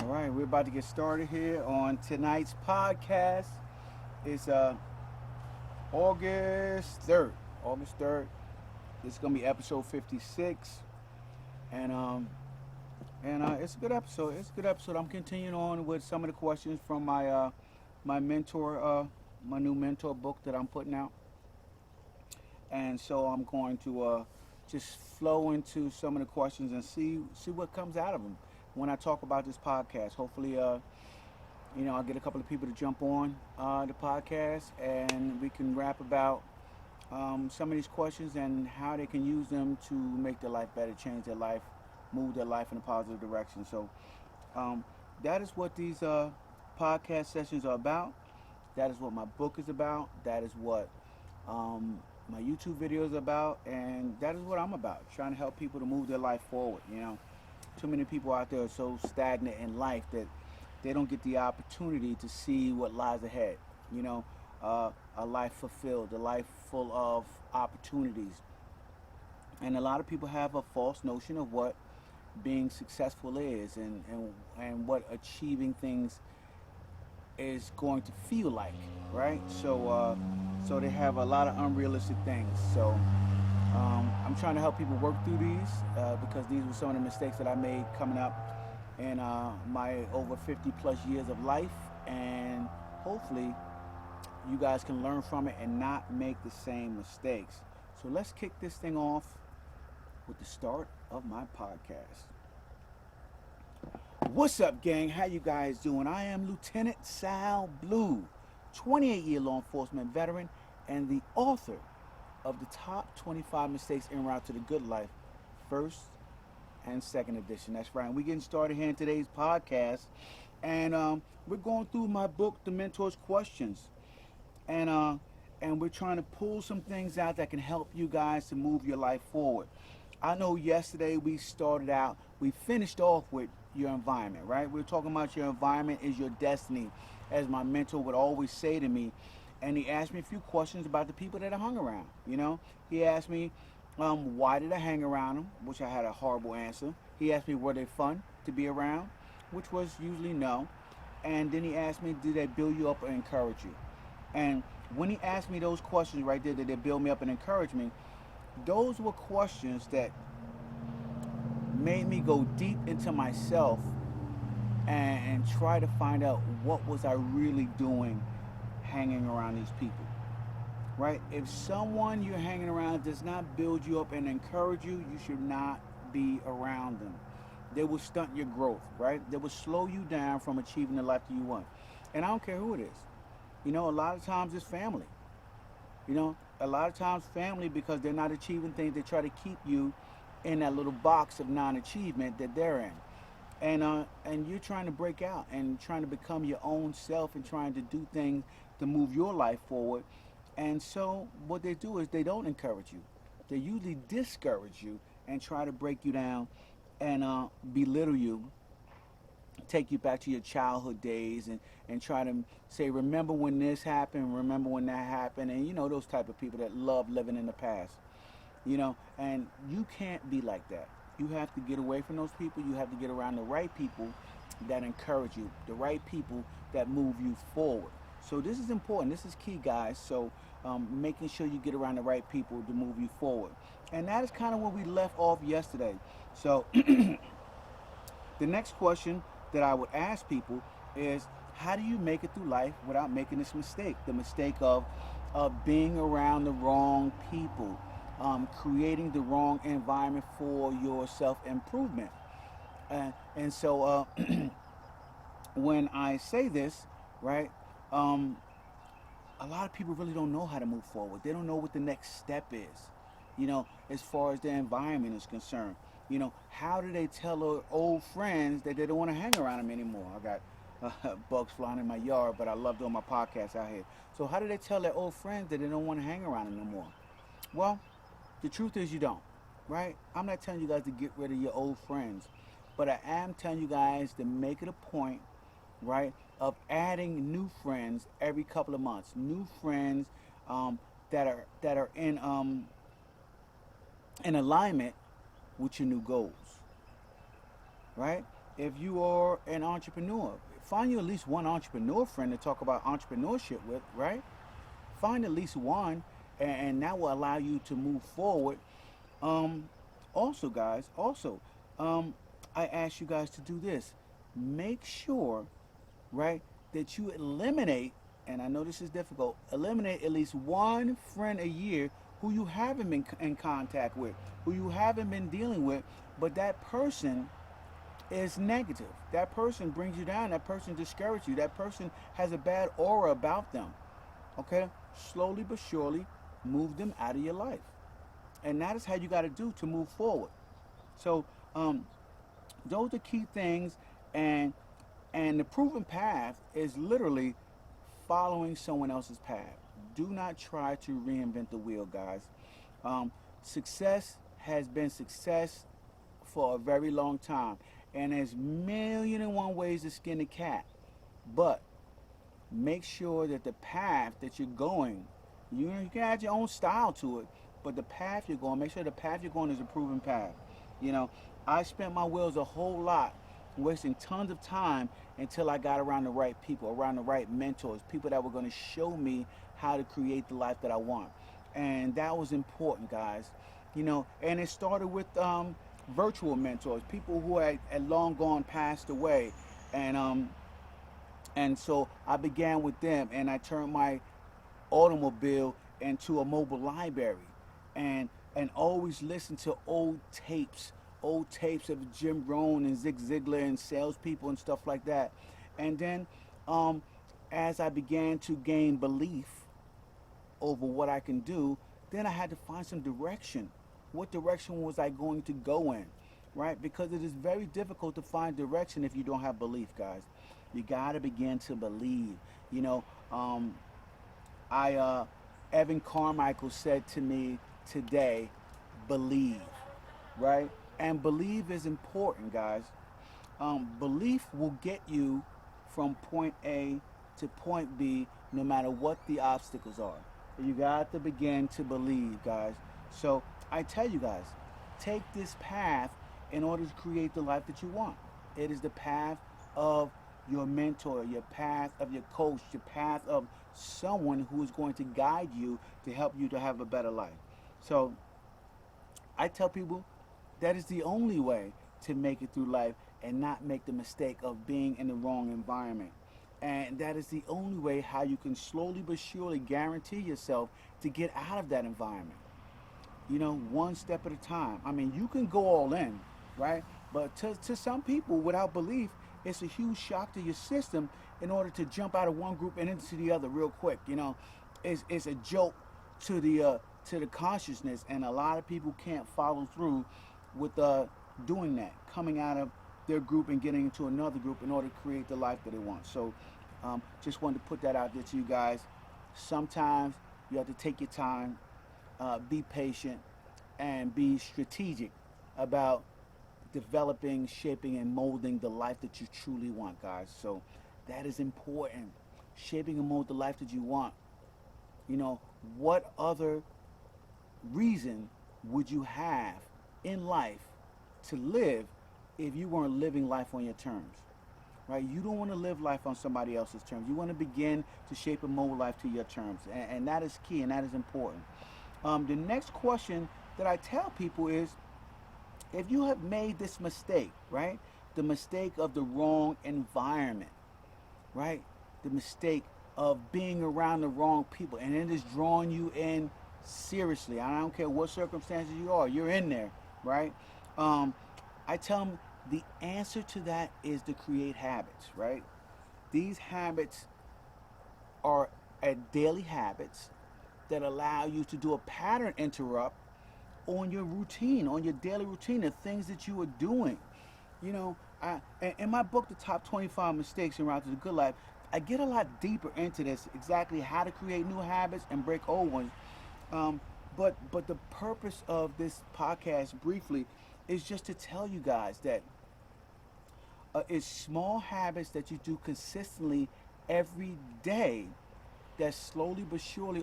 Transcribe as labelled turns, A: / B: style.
A: All right, we're about to get started here on tonight's podcast. It's August 3rd. August 3rd. This is gonna be episode 56, and it's a good episode. It's a good episode. I'm continuing on with some of the questions from my mentor, my new mentor book that I'm putting out, and so I'm going to just flow into some of the questions and see what comes out of them when I talk about this podcast. Hopefully, I'll get a couple of people to jump on the podcast and we can rap about some of these questions and how they can use them to make their life better, change their life, move their life in a positive direction. So um, that is what these podcast sessions are about. That is what my book is about. That is what um, my YouTube videos are about, and that is what I'm about. Trying to help people to move their life forward. Too many people out there are so stagnant in life that they don't get the opportunity to see what lies ahead. You know, a life fulfilled, a life full of opportunities. And a lot of people have a false notion of what being successful is and what achieving things is going to feel like, right? So they have a lot of unrealistic things. So I'm trying to help people work through these because these were some of the mistakes that I made coming up in my over 50 plus years of life, and hopefully you guys can learn from it and not make the same mistakes. So let's kick this thing off with the start of my podcast. What's up, gang? How you guys doing? I am Lieutenant Sal Blue, 28-year law enforcement veteran and the author of the top 25 mistakes en route to the good life, first and second edition. That's right. We're getting started here in today's podcast, and we're going through my book, The Mentor's Questions, and we're trying to pull some things out that can help you guys to move your life forward. I know yesterday we finished off with your environment, right? We were talking about your environment is your destiny, as my mentor would always say to me. And he asked me a few questions about the people that I hung around. He asked me, why did I hang around them, which I had a horrible answer. He asked me, were they fun to be around, which was usually no. And then he asked me, did they build you up or encourage you? And when he asked me those questions right there, did they build me up and encourage me? Those were questions that made me go deep into myself and try to find out what was I really doing hanging around these people, right? If someone you're hanging around does not build you up and encourage you, you should not be around them. They will stunt your growth, right? They will slow you down from achieving the life that you want. And I don't care who it is. A lot of times it's family. A lot of times family, because they're not achieving things, they try to keep you in that little box of non-achievement that they're in. And you're trying to break out and trying to become your own self and trying to do things to move your life forward. And so what they do is they don't encourage you. They usually discourage you and try to break you down and belittle you, take you back to your childhood days and try to say, remember when this happened, remember when that happened, and those type of people that love living in the past. And you can't be like that. You have to get away from those people. You have to get around the right people that encourage you, the right people that move you forward. So this is important. This is key, guys. So making sure you get around the right people to move you forward. And that is kind of where we left off yesterday. So the next question that I would ask people is, how do you make it through life without making this mistake? The mistake of being around the wrong people, creating the wrong environment for your self-improvement. And so when I say this, right, a lot of people really don't know how to move forward. They don't know what the next step is, as far as their environment is concerned. How do they tell their old friends that they don't want to hang around them anymore? I got bugs flying in my yard, but I love doing my podcast out here. So how do they tell their old friends that they don't want to hang around them no more? Well, the truth is you don't, right? I'm not telling you guys to get rid of your old friends, but I am telling you guys to make it a point, right, of adding new friends every couple of months. New friends that are in alignment with your new goals, right? If you are an entrepreneur, find you at least one entrepreneur friend to talk about entrepreneurship with, right? Find at least one, and that will allow you to move forward. Um, Also, guys, um, I ask you guys to do this. Make sure, right, that you eliminate, and I know this is difficult, eliminate at least one friend a year who you haven't been in contact with, who you haven't been dealing with, but that person is negative. That person brings you down. That person discourages you. That person has a bad aura about them. Okay? Slowly but surely move them out of your life. And that is how you got to do to move forward. So, um, those are key things. And the proven path is literally following someone else's path. Do not try to reinvent the wheel, guys. Um, Success has been success for a very long time, and there's million and one ways to skin a cat. But make sure that the path that you're going, you can add your own style to it, but the path you're going, make sure the path you're going is a proven path. You know, I spent my wheels a whole lot, wasting tons of time until I got around the right people, around the right mentors, people that were going to show me how to create the life that I want. And that was important, guys. You know, and it started with virtual mentors, people who had long gone passed away, and so I began with them, and I turned my automobile into a mobile library, and always listen to old tapes of Jim Rohn and Zig Ziglar and salespeople and stuff like that. And then, um, as I began to gain belief over what I can do, then I had to find some direction. What direction was I going to go in? Right? Because it is very difficult to find direction if you don't have belief, guys. You got to begin to believe. You know, I Evan Carmichael said to me today, believe, right? And believe is important, guys. Belief will get you from point A to point B no matter what the obstacles are. You got to begin to believe, guys. So I tell you guys, take this path in order to create the life that you want. It is the path of your mentor, your path of your coach, your path of someone who is going to guide you to help you to have a better life. So I tell people that is the only way to make it through life and not make the mistake of being in the wrong environment. And that is the only way how you can slowly but surely guarantee yourself to get out of that environment. You know, one step at a time. I mean, you can go all in, right? But to some people, without belief, it's a huge shock to your system in order to jump out of one group and into the other real quick. You know, it's a jolt to the consciousness, and a lot of people can't follow through with doing that, coming out of their group and getting into another group in order to create the life that they want. So, just wanted to put that out there to you guys. Sometimes you have to take your time, be patient, and be strategic about developing, shaping, and molding the life that you truly want, guys. So that is important. Shaping and mold the life that you want. You know, what other reason would you have in life to live if you weren't living life on your terms? Right? You don't want to live life on somebody else's terms. You want to begin to shape and mold life to your terms. And that is key and that is important. The next question that I tell people is, if you have made this mistake, right? The mistake of the wrong environment, right? The mistake of being around the wrong people, and it is drawing you in seriously. I don't care what circumstances you are, you're in there, right? I tell them the answer to that is to create habits, right? These habits are daily habits that allow you to do a pattern interrupt on your routine, on your daily routine, the things that you are doing. You know, in my book, The Top 25 Mistakes en Route to the Good Life, I get a lot deeper into this, exactly how to create new habits and break old ones. But the purpose of this podcast, briefly, is just to tell you guys that it's small habits that you do consistently every day that slowly but surely